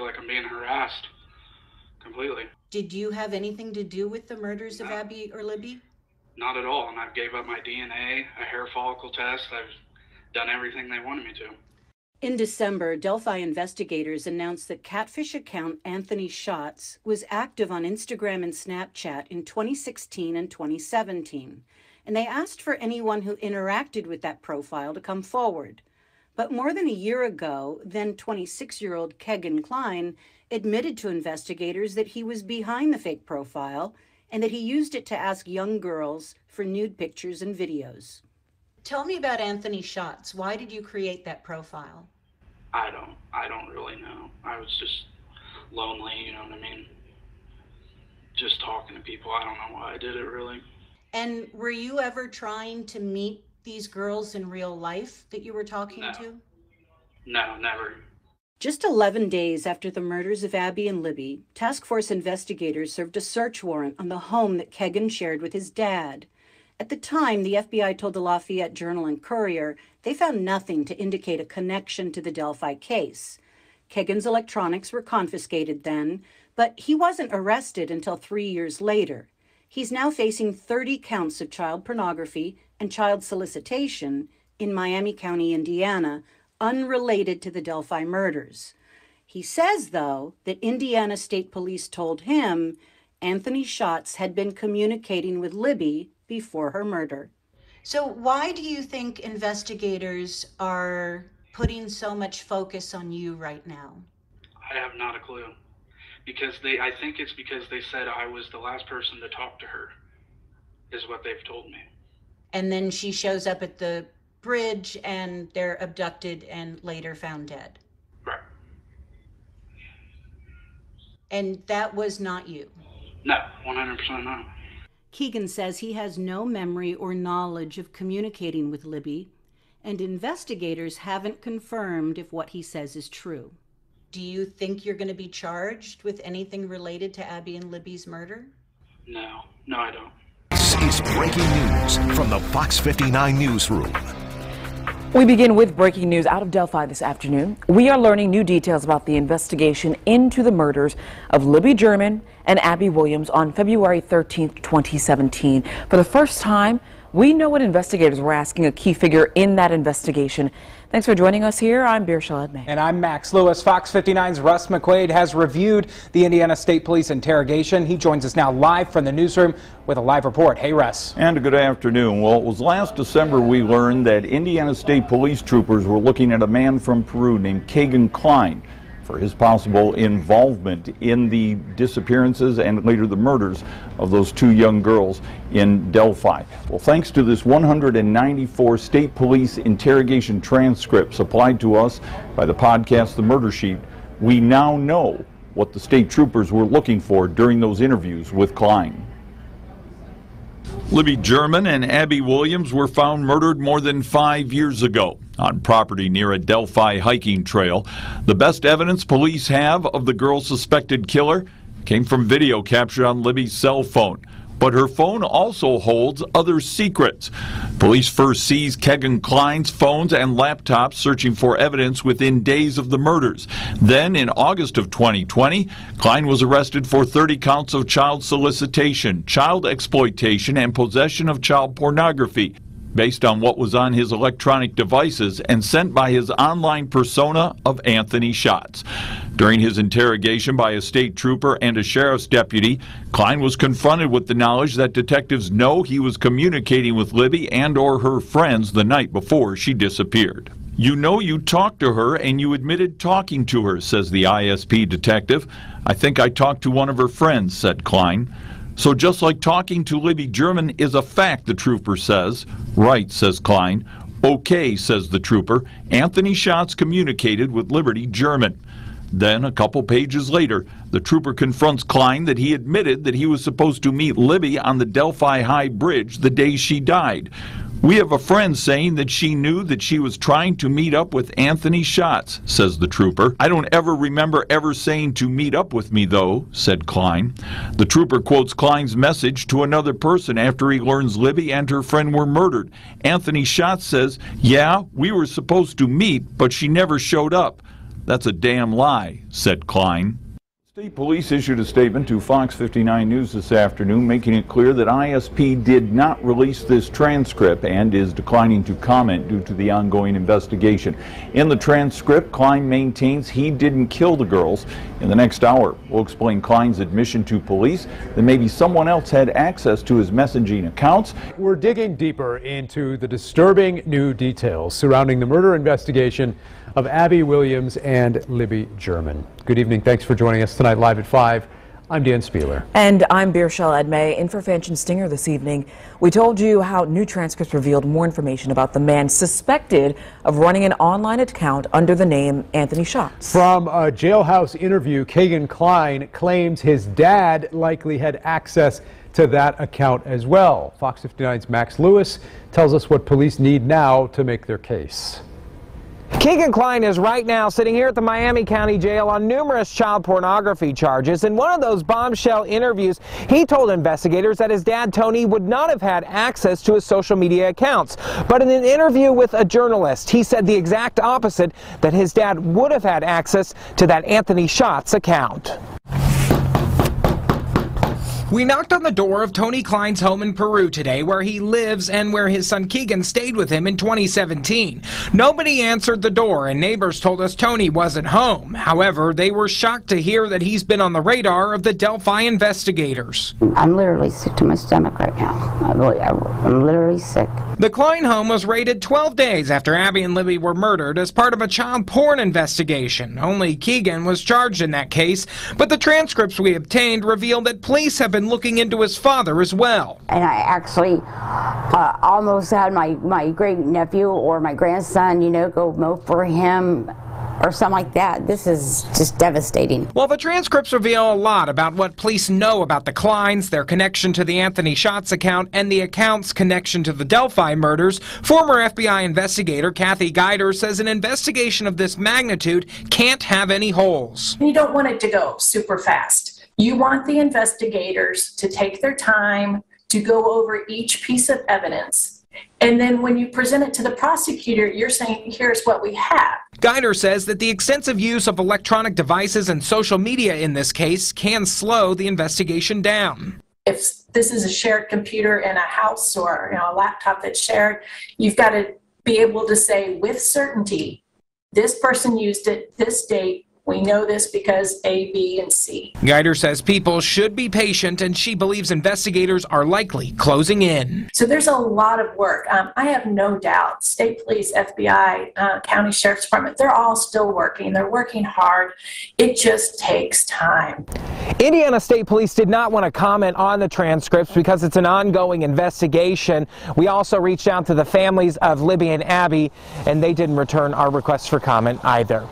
like I'm being harassed completely. Did you have anything to do with the murders of Abby or Libby? Not at all, and I've gave up my DNA, a hair follicle test. I've done everything they wanted me to. In December, Delphi investigators announced that catfish account Anthony Schatz was active on Instagram and Snapchat in 2016 and 2017, and they asked for anyone who interacted with that profile to come forward. But more than a year ago, then 26-year-old Kegan Kline admitted to investigators that he was behind the fake profile and that he used it to ask young girls for nude pictures and videos. Tell me about Anthony Schatz. Why did you create that profile? I don't really know. I was just lonely, you know what I mean? Just talking to people. I don't know why I did it, really. And were you ever trying to meet these girls in real life that you were talking to? No, never. Just 11 days after the murders of Abby and Libby, task force investigators served a search warrant on the home that Kegan shared with his dad. At the time, the FBI told the Lafayette Journal and Courier they found nothing to indicate a connection to the Delphi case. Kegan's electronics were confiscated then, but he wasn't arrested until 3 years later. He's now facing 30 counts of child pornography and child solicitation in Miami County, Indiana, unrelated to the Delphi murders. He says, though, that Indiana State Police told him Anthony Schatz had been communicating with Libby before her murder. So why do you think investigators are putting so much focus on you right now? I have not a clue. I think it's because they said I was the last person to talk to her, is what they've told me. And then she shows up at the bridge and they're abducted and later found dead. Right. And that was not you? No, 100% not. Kegan says he has no memory or knowledge of communicating with Libby, and investigators haven't confirmed if what he says is true. Do you think you're going to be charged with anything related to Abby and Libby's murder? No, I don't. This is breaking news from the Fox 59 newsroom. We begin with breaking news out of Delphi this afternoon. We are learning new details about the investigation into the murders of Libby German and Abby Williams on February 13th, 2017. For the first time, we know what investigators were asking a key figure in that investigation. Thanks for joining us here. I'm Beershel Edmay. And I'm Max Lewis. Fox 59's Russ McQuaid has reviewed the Indiana State Police interrogation. He joins us now live from the newsroom with a live report. Hey, Russ. And good afternoon. Well, it was last December we learned that Indiana State Police troopers were looking at a man from Peru named Kegan Kline for his possible involvement in the disappearances and later the murders of those two young girls in Delphi. Well, thanks to this 194 state police interrogation transcript supplied to us by the podcast The Murder Sheet, we now know what the state troopers were looking for during those interviews with Kline. Libby German and Abby Williams were found murdered more than 5 years ago on property near a Delphi hiking trail. The best evidence police have of the girl's suspected killer came from video captured on Libby's cell phone. But her phone also holds other secrets. Police first seized Kegan Kline's phones and laptops, searching for evidence within days of the murders. Then, in August of 2020, Kline was arrested for 30 counts of child solicitation, child exploitation, and possession of child pornography, based on what was on his electronic devices and sent by his online persona of Anthony Schatz. During his interrogation by a state trooper and a sheriff's deputy, Kline was confronted with the knowledge that detectives know he was communicating with Libby and or her friends the night before she disappeared. You know you talked to her and you admitted talking to her, says the ISP detective. I think I talked to one of her friends, said Kline. So just like talking to Libby German is a fact, the trooper says. Right, says Kline. Okay, says the trooper. Anthony Schatz communicated with Liberty German. Then, a couple pages later, the trooper confronts Kline that he admitted that he was supposed to meet Libby on the Delphi High Bridge the day she died. We have a friend saying that she knew that she was trying to meet up with Anthony Schatz, says the trooper. I don't ever remember ever saying to meet up with me, though, said Kline. The trooper quotes Kline's message to another person after he learns Libby and her friend were murdered. Anthony Schatz says, yeah, we were supposed to meet, but she never showed up. That's a damn lie, said Klein. State Police issued a statement to Fox 59 News this afternoon, making it clear that ISP did not release this transcript and is declining to comment due to the ongoing investigation. In the transcript, Klein maintains he didn't kill the girls. In the next hour, we'll explain Klein's admission to police that maybe someone else had access to his messaging accounts. We're digging deeper into the disturbing new details surrounding the murder investigation of Abby Williams and Libby German. Good evening. Thanks for joining us tonight live at 5. I'm Dan Spieler. And I'm Beershell Edmay, in for Fanchon Stinger this evening. We told you how new transcripts revealed more information about the man suspected of running an online account under the name Anthony Schatz. From a jailhouse interview, Kegan Klein claims his dad likely had access to that account as well. Fox 59's Max Lewis tells us what police need now to make their case. Kegan Klein is right now sitting here at the Miami County Jail on numerous child pornography charges. In one of those bombshell interviews, he told investigators that his dad, Tony, would not have had access to his social media accounts. But in an interview with a journalist, he said the exact opposite, that his dad would have had access to that Anthony Schatz account. We knocked on the door of Tony Klein's home in Peru today, where he lives and where his son Kegan stayed with him in 2017. Nobody answered the door, and neighbors told us Tony wasn't home. However, they were shocked to hear that he's been on the radar of the Delphi investigators. I'm literally sick to my stomach right now. I'm literally sick. The Klein home was raided 12 days after Abby and Libby were murdered as part of a child porn investigation. Only Kegan was charged in that case, but the transcripts we obtained reveal that police have been looking into his father as well. And I actually almost had my great nephew or my grandson, you know, go mow for him or something like that. This is just devastating. Well, the transcripts reveal a lot about what police know about the Kleins, their connection to the Anthony Schatz account, and the account's connection to the Delphi murders. Former FBI investigator Kathy Guider says an investigation of this magnitude can't have any holes. You don't want it to go super fast. You want the investigators to take their time to go over each piece of evidence. And then when you present it to the prosecutor, you're saying, here's what we have. Guider says that the extensive use of electronic devices and social media in this case can slow the investigation down. If this is a shared computer in a house or a laptop that's shared, you've got to be able to say with certainty, this person used it this date. We know this because A, B, and C. Guider says people should be patient, and she believes investigators are likely closing in. So there's a lot of work. I have no doubt state police, FBI, county sheriff's department, they're all still working. They're working hard. It just takes time. Indiana State Police did not want to comment on the transcripts because it's an ongoing investigation. We also reached out to the families of Libby and Abby, and they didn't return our request for comment either.